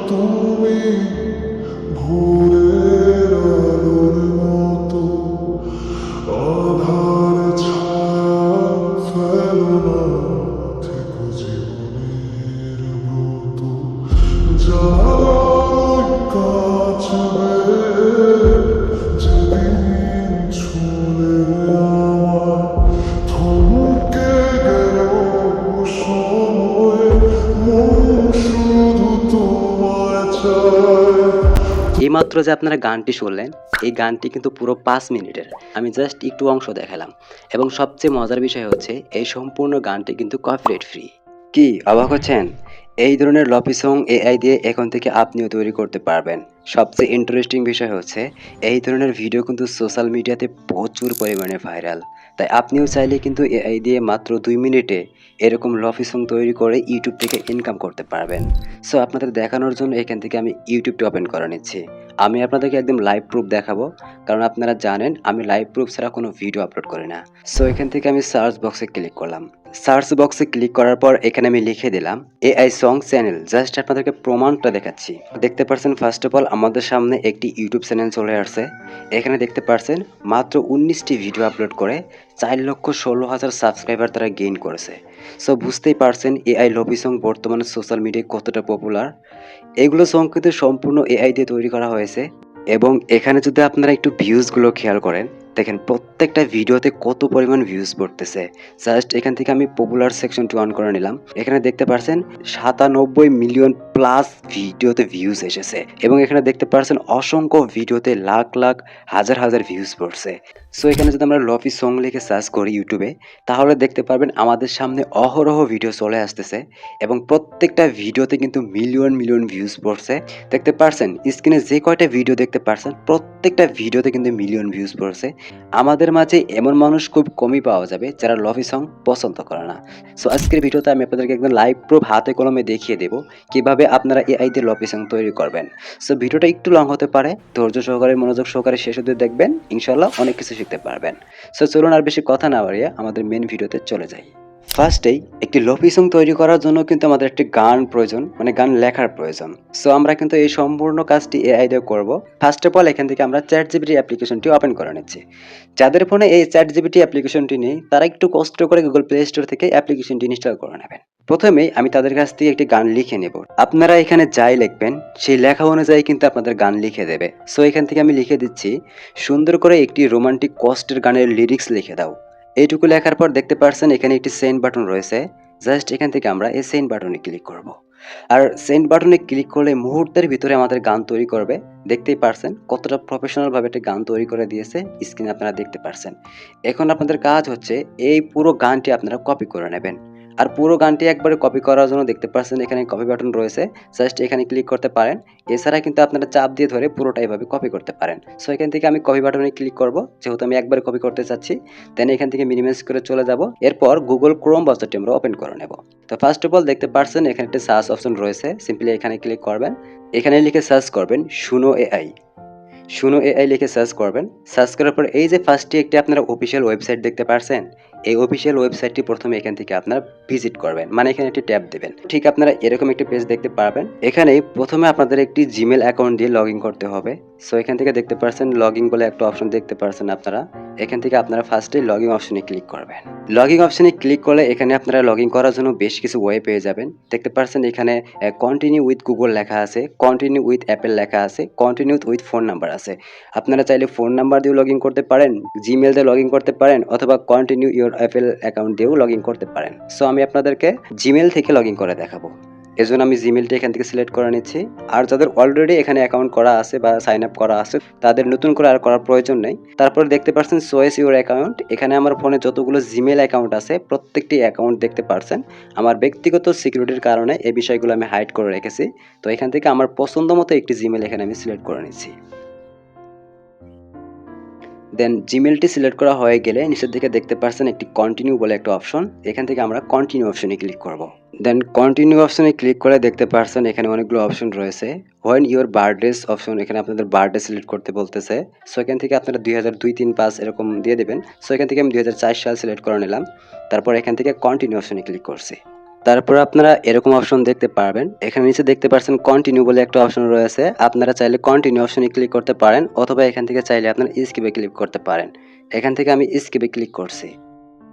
তুমি ভোরের আলোর মতো আধার ছায়া ফেলো না, থেকো জীবনের ব্রত যাই কাছবে যেদিন ছুলে আমার থমকে গেল সময়, মন শুধু তোমায় চায়। এইমাত্র যে আপনারা গানটি শুনলেন, এই গানটি কিন্তু পুরো ৫ মিনিটের। আমি জাস্ট একটু অংশ দেখালাম এবং সবচেয়ে মজার বিষয় হচ্ছে এই সম্পূর্ণ গানটি কিন্তু কপিরাইট ফ্রি। কি অবাক হচ্ছেন? এই ধরনের লফি সং এআই দিয়ে এখন থেকে আপনিও তৈরি করতে পারবেন। সবচেয়ে ইন্টারেস্টিং বিষয় হচ্ছে এই ধরনের ভিডিও কিন্তু সোশ্যাল মিডিয়াতে প্রচুর পরিমাণে ভাইরাল। তাই আপনিও চাইলে কিন্তু এআই দিয়ে মাত্র ২ মিনিটে এরকম লফি সং তৈরি করে ইউটিউব থেকে ইনকাম করতে পারবেন। সো আপনাদের দেখানোর জন্য এখান থেকে আমি ইউটিউবটা ওপেন করে নিচ্ছি। আমি আপনাদেরকে একদম লাইভ প্রুফ দেখাবো, কারণ আপনারা জানেন আমি লাইভ প্রুফ ছাড়া কোনো ভিডিও আপলোড করি না। সো এখান থেকে আমি সার্চ বক্সে ক্লিক করলাম। সার্চ বক্সে ক্লিক করার পর এখানে আমি লিখে দিলাম এআই সং চ্যানেল। জাস্ট আপনাদেরকে প্রমাণটা দেখাচ্ছি। দেখতে পাচ্ছেন ফার্স্ট অফ অল আমাদের সামনে একটি ইউটিউব চ্যানেল চলে আসছে। এখানে দেখতে পাচ্ছেন মাত্র ১৯টি ভিডিও আপলোড করে ৪,১৬,০০০ সাবস্ক্রাইবার তারা গেইন করেছে। সো বুঝতেই পারছেন এআই লফি সং বর্তমানে সোশ্যাল মিডিয়ায় কতটা পপুলার। এগুলো সং কিন্তু সম্পূর্ণ এআই দিয়ে তৈরি করা হয়েছে এবং এখানে যদি আপনারা একটু ভিউজগুলো খেয়াল করেন, দেখেন প্রত্যেকটা ভিডিওতে কত পরিমাণ ভিউজ পড়তেছে। জাস্ট এখান থেকে আমি পপুলার সেকশনটি অন করে নিলাম। এখানে দেখতে পাচ্ছেন ৯৭ মিলিয়ন প্লাস ভিডিওতে ভিউজ এসেছে এবং এখানে দেখতে পাচ্ছেন অসংখ্য ভিডিওতে লাখ লাখ হাজার হাজার ভিউজ পড়ছে। সো এখানে যদি আমরা লফি সং লিখে সার্চ করি ইউটিউবে, তাহলে দেখতে পারবেন আমাদের সামনে অহরহ ভিডিও চলে আসতেছে এবং প্রত্যেকটা ভিডিওতে কিন্তু মিলিয়ন মিলিয়ন ভিউজ পড়ছে। দেখতে পারছেন স্ক্রিনে যে কয়টা ভিডিও দেখতে পারছেন প্রত্যেকটা ভিডিওতে কিন্তু মিলিয়ন ভিউজ পড়ছে। আমাদের মাঝে এমন মানুষ খুব কমই পাওয়া যাবে যারা লফি সং পছন্দ করে না। সো আজকের ভিডিওতে আমি আপনাদেরকে একদম লাইভ প্রুফ হাতে কলমে দেখিয়ে দেব কিভাবে আপনারা এআই দিয়ে লফি সং তৈরি করবেন। সো ভিডিওটা একটু লং হতে পারে, ধৈর্য সহকারে মনোযোগ সহকারে শেষ অবধি দেখবেন, ইনশাল্লাহ অনেক কিছু শিখতে পারবেন। সো চলুন আর বেশি কথা না বাড়িয়ে আমাদের মেন ভিডিওতে চলে যাই। ফার্স্টেই একটি লফি সং তৈরি করার জন্য কিন্তু আমাদের একটি গান প্রয়োজন, মানে গান লেখার প্রয়োজন। সো আমরা কিন্তু এই সম্পূর্ণ কাজটি এআই দিয়ে করব। ফার্স্ট অফ অল এখান থেকে আমরা চ্যাটজিপিটি অ্যাপ্লিকেশনটি ওপেন করে নিচ্ছি। যাদের ফোনে এই চ্যাটজিপিটি অ্যাপ্লিকেশনটি নেই তারা একটু কষ্ট করে গুগল প্লে স্টোর থেকে অ্যাপ্লিকেশনটি ইনস্টল করে নেবেন। প্রথমেই আমি তাদের কাছ থেকে একটি গান লিখে নেব। আপনারা এখানে যাই লিখবেন সেই লেখা অনুযায়ী কিন্তু আপনাদের গান লিখে দেবে। সো এখান থেকে আমি লিখে দিচ্ছি, সুন্দর করে একটি রোমান্টিক কষ্টের গানের লিরিক্স লিখে দাও। এইটুকু লেখার পর দেখতে পাচ্ছেন এখানে একটি সেন্ড বাটন রয়েছে। জাস্ট এখান থেকে আমরা এই সেন্ড বাটনে ক্লিক করব। আর সেন্ড বাটনে ক্লিক করলে মুহূর্তের ভিতরে আমাদের গান তৈরি করবে। দেখতেই পারছেন কতটা প্রফেশনাল ভাবে একটা গান তৈরি করে দিয়েছে, স্ক্রিনে আপনারা দেখতে পারছেন। এখন আপনাদের কাজ হচ্ছে এই পুরো গানটি আপনারা কপি করে নেবেন। আর পুরো গানটি একবারে কপি করার জন্য দেখতে পাচ্ছেন এখানে কপি বাটন রয়েছে। জাস্ট এখানে ক্লিক করতে পারেন। এছাড়া কিন্তু আপনারা চাপ দিয়ে ধরে পুরোটা এভাবে কপি করতে পারেন। সো এখান থেকে আমি কপি বাটনে ক্লিক করব, যেহেতু আমি একবারে কপি করতে চাচ্ছি। দেন এখান থেকে মিনিমাইজ করে চলে যাব। এরপর গুগল ক্রোম ব্রাউজারটি আমরা ওপেন করে নেব। তো ফার্স্ট অফ অল দেখতে পাচ্ছেন এখানে একটা সার্চ অপশন রয়েছে, সিম্পলি এখানে ক্লিক করবেন। এখানে লিখে সার্চ করবেন শুনো এআই। শুনো এআই লিখে সার্চ করবেন। সার্চ করার পর এই যে ফার্স্টে একটি আপনারা অফিসিয়াল ওয়েবসাইট দেখতে পাচ্ছেন, এই অফিসিয়াল ওয়েবসাইটটি প্রথমে এখান থেকে আপনারা ভিজিট করবেন, মানে এখানে একটি ট্যাব দেবেন। ঠিক আপনারা এরকম একটি পেজ দেখতে পারবেন। এখানে প্রথমে আপনাদের একটি জিমেল অ্যাকাউন্ট দিয়ে লগ ইন করতে হবে। সো এখান থেকে দেখতে পাচ্ছেন লগ ইন বলে একটা অপশন দেখতে পাচ্ছেন আপনারা। এখান থেকে আপনারা ফার্স্টে লগ ইন অপশনে ক্লিক করবেন। লগ ইন অপশনে ক্লিক করলে এখানে আপনারা লগ ইন করার জন্য বেশ কিছু ওয়ে পেয়ে যাবেন। দেখতে পাচ্ছেন এখানে কন্টিনিউ উইথ গুগল লেখা আছে, কন্টিনিউ উইথ অ্যাপেল লেখা আছে, কন্টিনিউ উইথ ফোন নাম্বার আছে। আপনারা চাইলে ফোন নাম্বার দিয়েও লগ ইন করতে পারেন, জিমেল দিয়ে লগ ইন করতে পারেন, অথবা কন্টিনিউ ইউর অ্যাপেল অ্যাকাউন্ট দিয়েও লগ ইন করতে পারেন। সো আমি আপনাদেরকে জিমেল থেকে লগ ইন করে দেখাবো। এজন্য আমি জিমেলটা এখান থেকে সিলেক্ট করে নিচ্ছি। আর যাদের অলরেডি এখানে অ্যাকাউন্ট করা আছে বা সাইন আপ করা আছে তাদের নতুন করে আর করার প্রয়োজন নেই। তারপরে দেখতে পাচ্ছেন চয়েস ইউর অ্যাকাউন্ট। এখানে আমার ফোনে যতগুলো জিমেল অ্যাকাউন্ট আছে প্রত্যেকটি অ্যাকাউন্ট দেখতে পাচ্ছেন। আমার ব্যক্তিগত সিকিউরিটির কারণে এই বিষয়গুলো আমি হাইড করে রেখেছি। তো এখান থেকে আমার পছন্দ মতো একটি জিমেল এখানে আমি সিলেক্ট করে নিচ্ছি। দেন জিমেলটি সিলেক্ট করা হয়ে গেলে নিচের দিকে দেখতে পাচ্ছেন একটি কন্টিনিউ বলে একটা অপশন। এখান থেকে আমরা কন্টিনিউ অপশনে ক্লিক করব। দেন কন্টিনিউ অপশনে ক্লিক করে দেখতে পাচ্ছেন এখানে অনেকগুলো অপশন রয়েছে। হোয়েন ইউর বার্থডেস অপশন, এখানে আপনাদের বার্থডে সিলেক্ট করতে বলতেছে। সো এখান থেকে আপনারা 2002, 3, 5 এরকম দিয়ে দেবেন। সো এখান থেকে আমি 2004 সাল সিলেক্ট করে নিলাম। তারপর এখান থেকে কন্টিনিউ অপশনে ক্লিক করছি। তারপর আপনারা এরকম অপশন দেখতে পারবেন। এখানে নিচে দেখতে পাচ্ছেন কন্টিনিউ বলে একটা অপশন রয়েছে। আপনারা চাইলে কন্টিনিউ অপশনে ক্লিক করতে পারেন অথবা এখান থেকে চাইলে আপনারা স্কিপে ক্লিক করতে পারেন। এখান থেকে আমি স্কিপে ক্লিক করছি।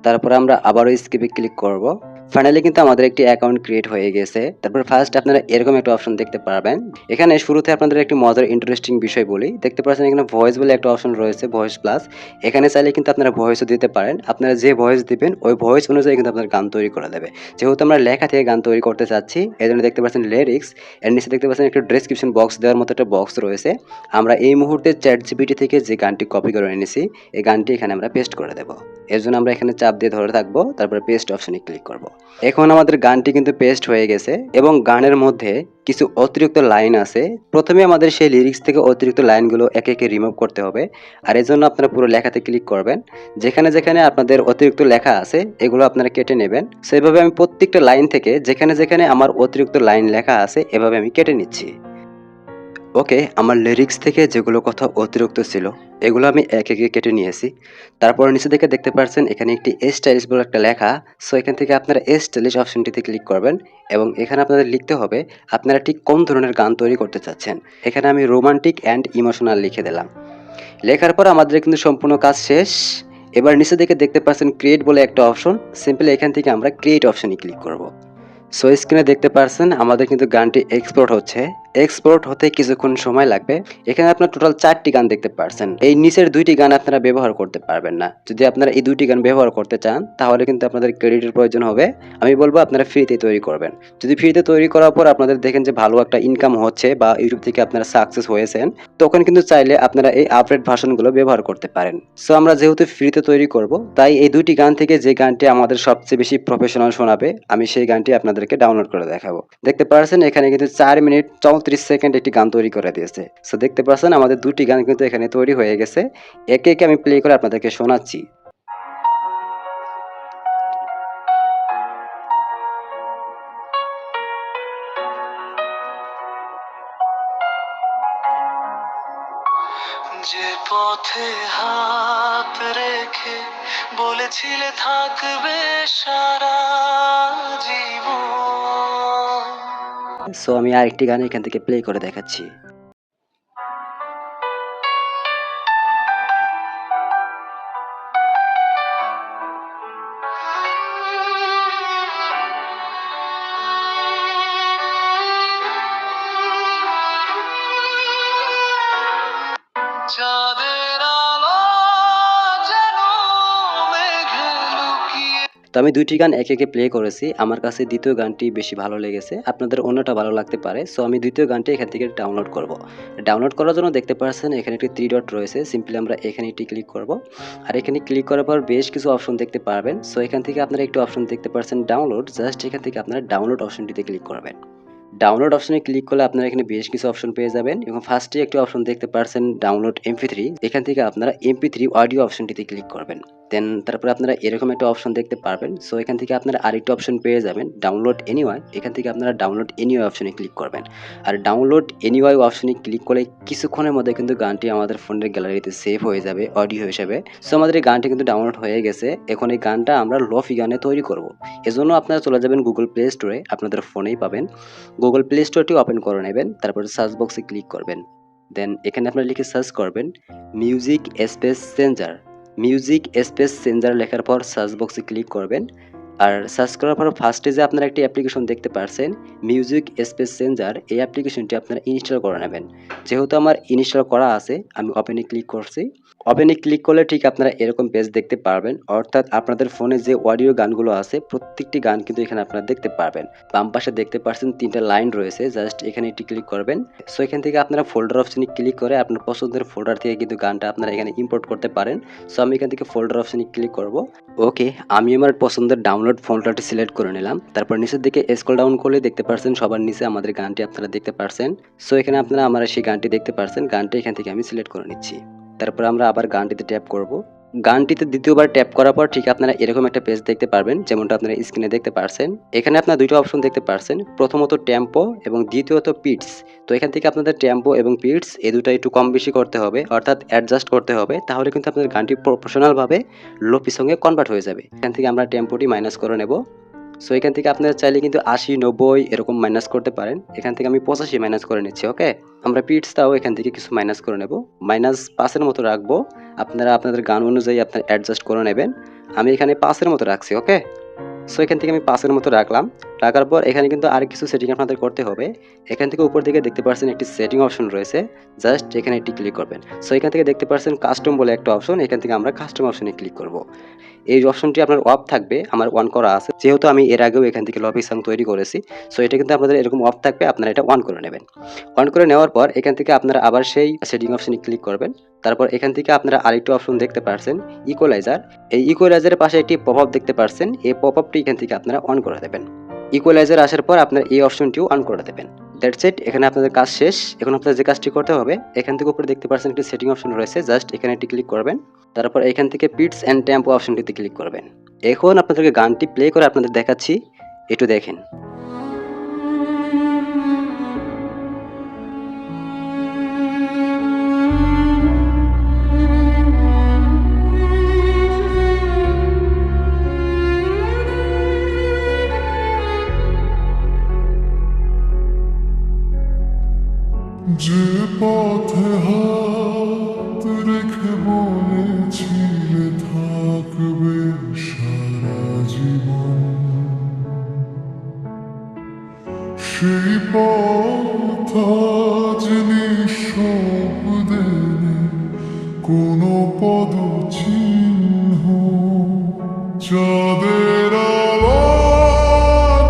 তারপরে আমরা আবারও স্কিপে ক্লিক করব। ফাইনালি কিন্তু আমাদের একটি অ্যাকাউন্ট ক্রিয়েট হয়ে গেছে। তারপর ফার্স্ট আপনারা এরকম একটা অপশন দেখতে পারবেন। এখানে শুরুতে আপনাদের একটি মজার ইন্টারেস্টিং বিষয় বলি। দেখতে পাচ্ছেন এখানে ভয়েস বলে একটা অপশন রয়েছে, ভয়েস প্লাস। এখানে চাইলে কিন্তু আপনারা ভয়েসও দিতে পারেন। আপনারা যে ভয়েস দিবেন ওই ভয়েস অনুযায়ী কিন্তু আপনার গান তৈরি করে দেবে। যেহেতু আমরা লেখা থেকে গান তৈরি করতে চাচ্ছি, এজন্য দেখতে পাচ্ছেন লিরিক্স, এর নিচে দেখতে পাচ্ছেন একটা ডেসক্রিপশন বক্স দেওয়ার মতো একটা বক্স রয়েছে। আমরা এই মুহূর্তে ChatGPT থেকে যে গানটি কপি করে এনেছি, এই গানটি এখানে আমরা পেস্ট করে দেব। এর জন্য আমরা এখানে চাপ দিয়ে ধরে থাকবো, তারপরে পেস্ট অপশনে ক্লিক করব। এখন আমাদের গানটি কিন্তু পেস্ট হয়ে গেছে এবং গানের মধ্যে কিছু অতিরিক্ত লাইন আছে। প্রথমে আমাদের সেই লিরিক্স থেকে অতিরিক্ত লাইনগুলো একে একে রিমুভ করতে হবে। আর এর জন্য আপনারা পুরো লেখাতে ক্লিক করবেন। যেখানে যেখানে আপনাদের অতিরিক্ত লেখা আছে এগুলো আপনারা কেটে নেবেন। সেভাবে আমি প্রত্যেকটা লাইন থেকে যেখানে যেখানে আমার অতিরিক্ত লাইন লেখা আছে এভাবে আমি কেটে নিচ্ছি। ওকে, আমার লিরিক্স থেকে যেগুলো কথা অতিরিক্ত ছিল এগুলো আমি একে একে কেটে নিয়েছি। তারপর নিচে দিকে দেখতে পাচ্ছেন এখানে একটি স্টাইলিশ বলে একটা লেখা। সো এখান থেকে আপনারা স্টাইলিশ অপশনটিতে ক্লিক করবেন এবং এখানে আপনাদের লিখতে হবে আপনারা ঠিক কোন ধরনের গান তৈরি করতে চাচ্ছেন। এখানে আমি রোমান্টিক অ্যান্ড ইমোশনাল লিখে দিলাম। লেখার পর আমাদের কিন্তু সম্পূর্ণ কাজ শেষ। এবার নিচে দিকে দেখতে পাচ্ছেন ক্রিয়েট বলে একটা অপশন। সিম্পলি এখান থেকে আমরা ক্রিয়েট অপশনে ক্লিক করব। সো স্ক্রিনে দেখতে পারছেন আমাদের কিন্তু গানটি এক্সপোর্ট হচ্ছে। এক্সপোর্ট হতে কিছুক্ষণ সময় লাগবে। এখানে আপনারা টোটাল 4টি গান দেখতে পারছেন। এই নিচের 2টি গান আপনারা ব্যবহার করতে পারবেন না। যদি আপনারা এই 2টি গান ব্যবহার করতে চান তাহলে কিন্তু আপনাদের ক্রেডিটের প্রয়োজন হবে। আমি বলবো আপনারা ফ্রিতে তৈরি করবেন। যদি ফ্রিতে তৈরি করার পর আপনাদের দেখেন যে ভালো একটা ইনকাম হচ্ছে বা ইউটিউব থেকে আপনারা সাকসেস হয়েছেন, তখন কিন্তু চাইলে আপনারা এই আপডেট ভার্সনগুলো ব্যবহার করতে পারেন। সো আমরা যেহেতু ফ্রিতে তৈরি করব, তাই এই 2টি গান থেকে যে গানটি আমাদের সবচেয়ে বেশি প্রফেশনাল শোনাবে আমি সেই গানটি আপনাদেরকে ডাউনলোড করে দেখাবো। দেখতে পাচ্ছেন এখানে কিন্তু 4 মিনিট 34 সেকেন্ড একটি গান তৈরি করে দিয়েছে। সো দেখতে পাচ্ছেন আমাদের 2টি গান কিন্তু এখানে তৈরি হয়ে গেছে। একে একে আমি প্লে করে আপনাদেরকে শোনাচ্ছি। যে পথে হাত রেখে বলেছিলে থাকবে সারা জীবন। সো আমি আরেকটি গান এখান থেকে প্লে করে দেখাচ্ছি। চাঁদের আলো যেন মেঘে লুকিয়ে। তো আমি 2টি গান একে একে প্লে করেছি। আমার কাছে দ্বিতীয় গানটি বেশি ভালো লেগেছে। আপনাদের অন্যটা ভালো লাগতে পারে। সো আমি দ্বিতীয় গানটি এখান থেকে ডাউনলোড করব। ডাউনলোড করার জন্য দেখতে পাচ্ছেন এখানে একটি 3 ডট রয়েছে। সিম্পলি আমরা এখানে একটি ক্লিক করব। আর এখানে ক্লিক করার পর বেশ কিছু অপশন দেখতে পারবেন। সো এখান থেকে আপনারা একটু অপশন দেখতে পাচ্ছেন ডাউনলোড। জাস্ট এখান থেকে আপনারা ডাউনলোড অপশনটিতে ক্লিক করবেন। ডাউনলোড অপশনে ক্লিক করলে আপনারা এখানে বেশ কিছু অপশন পেয়ে যাবেন এবং ফার্স্টে একটি অপশন দেখতে পাচ্ছেন ডাউনলোড এমপি3। এখান থেকে আপনারা এমপি3 অডিও অপশনটিতে ক্লিক করবেন। দেন তারপরে আপনারা এরকম একটা অপশন দেখতে পারবেন। সো এখান থেকে আপনারা আরেকটা অপশন পেয়ে যাবেন ডাউনলোড এনিওয়ে। এখান থেকে আপনারা ডাউনলোড এনিওয়ে অপশনে ক্লিক করবেন। আর ডাউনলোড এনিওয়ে অপশনে ক্লিক করলে কিছুক্ষণের মধ্যে কিন্তু গানটি আমাদের ফোনের গ্যালারিতে সেভ হয়ে যাবে অডিও হিসেবে। সো আমাদের এই গানটি কিন্তু ডাউনলোড হয়ে গেছে। এখন এই গানটা আমরা লোফি গানে তৈরি করব। এজন্য আপনারা চলে যাবেন গুগল প্লে স্টোরে, আপনাদের ফোনেই পাবেন। গুগল প্লে স্টোরটি ওপেন করে নেবেন, তারপরে সার্চ বক্সে ক্লিক করবেন। দেন এখানে আপনারা লিখে সার্চ করবেন music space changer. Music space changer লেখার পর সার্চ বক্সে ক্লিক করবেন। আর সার্চ করার পর ফার্স্টে যে আপনারা একটি অ্যাপ্লিকেশন দেখতে পাচ্ছেন মিউজিক স্পেস চেঞ্জার, এই অ্যাপ্লিকেশনটি আপনারা ইনস্টল করে নেবেন। যেহেতু আমার ইনস্টল করা আছে আমি ওপেনে ক্লিক করছি। ওপেনে ক্লিক করলে ঠিক আপনারা এরকম পেজ দেখতে পারবেন, অর্থাৎ আপনাদের ফোনে যে অডিও গানগুলো আছে প্রত্যেকটি গান কিন্তু এখানে আপনারা দেখতে পারবেন। বাম পাশে দেখতে পাচ্ছেন 3টা লাইন রয়েছে, জাস্ট এখানে একটি ক্লিক করবেন। সো এখান থেকে আপনারা ফোল্ডার অপশনে ক্লিক করে আপনার পছন্দের ফোল্ডার থেকে কিন্তু গানটা আপনারা এখানে ইম্পোর্ট করতে পারেন। সো আমি এখান থেকে ফোল্ডার অপশনে ক্লিক করব। ওকে, আমি আমার পছন্দের ডাউনলোড ফোল্ডারটি সিলেক্ট করে নিলাম। তারপর নিচের দিকে স্ক্রল ডাউন করলে দেখতে পাচ্ছেন সবার নিচে আমাদের গানটি আপনারা দেখতে পাচ্ছেন। সো এখানে আপনারা আমার সেই গানটি দেখতে পাচ্ছেন। গানটি এখান থেকে আমি সিলেক্ট করে নিচ্ছি। তারপর আমরা আবার গানটিতে ট্যাপ করব। গানটিতে দ্বিতীয়বার ট্যাপ করার পর ঠিক আপনারা এরকম একটা পেজ দেখতে পারবেন, যেমনটা আপনারা স্ক্রিনে দেখতে পাচ্ছেন। এখানে আপনারা 2টা অপশন দেখতে পাচ্ছেন, প্রথমত টেম্পো এবং দ্বিতীয়ত পিটস। তো এখান থেকে আপনাদের টেম্পো এবং পিটস এই দুটো একটু কম বেশি করতে হবে, অর্থাৎ অ্যাডজাস্ট করতে হবে, তাহলে কিন্তু আপনাদের গানটি প্রফেশনালভাবে লোফি সঙ্গে কনভার্ট হয়ে যাবে। এখান থেকে আমরা টেম্পোটি মাইনাস করে নেব। সো এখান থেকে আপনারা চাইলে কিন্তু 80-90 এরকম মাইনাস করতে পারেন। এখান থেকে আমি 85 মাইনাস করে নিচ্ছি, ওকে? আমরা পিটসটাও এখান থেকে কিছু মাইনাস করে নেব। -5 এর মতো রাখবো। আপনারা আপনাদের গান অনুযায়ী আপনারা অ্যাডজাস্ট করে নেবেন। আমি এখানে 5 এর মতো রাখছি, ওকে? সো এখান থেকে আমি 5 এর মতো রাখলাম। রাখার পর এখানে কিন্তু আরেক কিছু সেটিং আপনাদের করতে হবে। এখান থেকে উপর দিকে দেখতে পাচ্ছেন একটি সেটিং অপশন রয়েছে। জাস্ট এখানে একটি ক্লিক করবেন। সো এখান থেকে দেখতে পাচ্ছেন কাস্টম বলে একটা অপশন। এখান থেকে আমরা কাস্টম অপশনে ক্লিক করব। এই অপশনটি আপনার অফ থাকবে, আমার অন করা আছে। যেহেতু আমি এর আগেও এখান থেকে লবি সং তৈরি করেছি। সো এটা কিন্তু আপনাদের এরকম অফ থাকবে, আপনারা এটা অন করে নেবেন। অন করে নেওয়ার পর এখান থেকে আপনারা আবার সেই সেটিং অপশনে ক্লিক করবেন। তারপর এখান থেকে আপনারা আরেকটা অপশন দেখতে পাচ্ছেন ইকুয়ালাইজার। এই ইকুয়ালাইজারের পাশে একটি পপআপ দেখতে পাচ্ছেন। এই পপআপটি এখান থেকে আপনারা অন করে দেবেন। ইকুয়ালাইজার আসার পর আপনারা এই অপশনটিও অন করে দেবেন। দ্যাটস ইট, এখানে আপনাদের কাজ শেষ। এখন আপনাদের যে কাজটি করতে হবে, এখান থেকে উপরে দেখতে পাচ্ছেন একটি সেটিং অপশন রয়েছে। জাস্ট এখানে একটি ক্লিক করবেন। তারপর এখান থেকে পিটস অ্যান্ড টেম্পো অপশনটিতে ক্লিক করবেন। এখন আপনাদেরকে গানটি প্লে করে আপনাদের দেখাচ্ছি, একটু দেখেন। যে পথে হাত রেখে বলেছিলে থাকবে সারা জীবন, সেই পথ আজ নিঃশব্দে কোনো পদচিহ্ন, চাঁদের আলো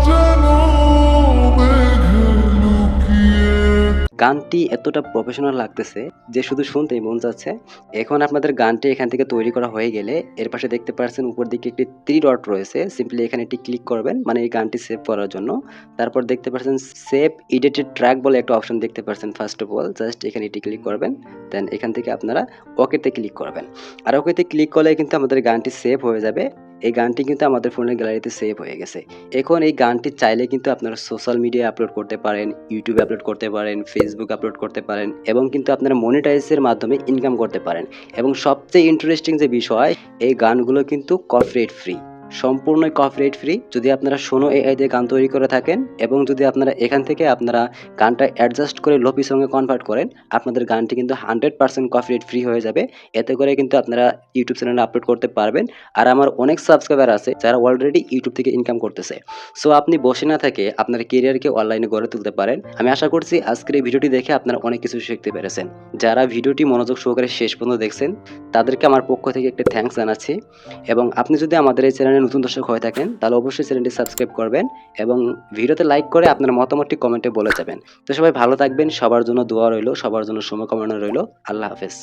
যেন মেঘে লুকিয়ে। গানটি এতটা প্রফেশনাল লাগতেছে যে শুধু শুনতেই মন যাচ্ছে। এখন আপনাদের গানটি এখান থেকে তৈরি করা হয়ে গেলে এর পাশে দেখতে পাচ্ছেন উপর দিকে একটি 3 ডট রয়েছে। সিম্পলি এখানে একটি ক্লিক করবেন, মানে এই গানটি সেভ করার জন্য। তারপর দেখতে পাচ্ছেন সেভ এডিটেড ট্র্যাক বলে একটা অপশন দেখতে পাচ্ছেন। ফার্স্ট অফ অল জাস্ট এখানে এটি ক্লিক করবেন। দেন এখান থেকে আপনারা ওকেতে ক্লিক করবেন। আর ওকেতে ক্লিক করলে কিন্তু আমাদের গানটি সেভ হয়ে যাবে। এই গানটি কিন্তু আমাদের ফোনের গ্যালারিতে সেভ হয়ে গেছে। এখন এই গানটি চাইলে কিন্তু আপনারা সোশ্যাল মিডিয়ায় আপলোড করতে পারেন, ইউটিউবে আপলোড করতে পারেন, ফেসবুক আপলোড করতে পারেন এবং কিন্তু আপনারা মনিটাইজের মাধ্যমে ইনকাম করতে পারেন। এবং সবচেয়ে ইন্টারেস্টিং যে বিষয়, এই গানগুলো কিন্তু কপিরাইট ফ্রি, সম্পূর্ণই কপিরাইট ফ্রি। যদি আপনারা শোনো এআই দিয়ে গান তৈরি করে থাকেন এবং যদি আপনারা এখান থেকে আপনারা গানটা অ্যাডজাস্ট করে লোপি সঙ্গে কনভার্ট করেন, আপনাদের গানটি কিন্তু 100% কপিরাইট ফ্রি হয়ে যাবে। এতে করে কিন্তু আপনারা ইউটিউব চ্যানেলে আপলোড করতে পারবেন। আর আমার অনেক সাবস্ক্রাইবার আছে যারা অলরেডি ইউটিউব থেকে ইনকাম করতেছে। সো আপনি বসে না থেকে আপনার কেরিয়ারকে অনলাইনে গড়ে তুলতে পারেন। আমি আশা করছি আজকের এই ভিডিওটি দেখে আপনারা অনেক কিছু শিখতে পেরেছেন। যারা ভিডিওটি মনোযোগ সহকারে শেষ পর্যন্ত দেখছেন তাদেরকে আমার পক্ষ থেকে একটা থ্যাঙ্কস জানাচ্ছি। এবং আপনি যদি আমাদের এই চ্যানেলে নতুন দর্শক হয়ে থাকেন তাহলে অবশ্যই চ্যানেলটি সাবস্ক্রাইব করবেন এবং ভিডিওতে লাইক করে আপনার মতামতটি কমেন্টে বলে যাবেন। তো সবাই ভালো থাকবেন, সবার জন্য দোয়া রইল, সবার জন্য শুভকামনা রইল। আল্লাহ হাফেজ।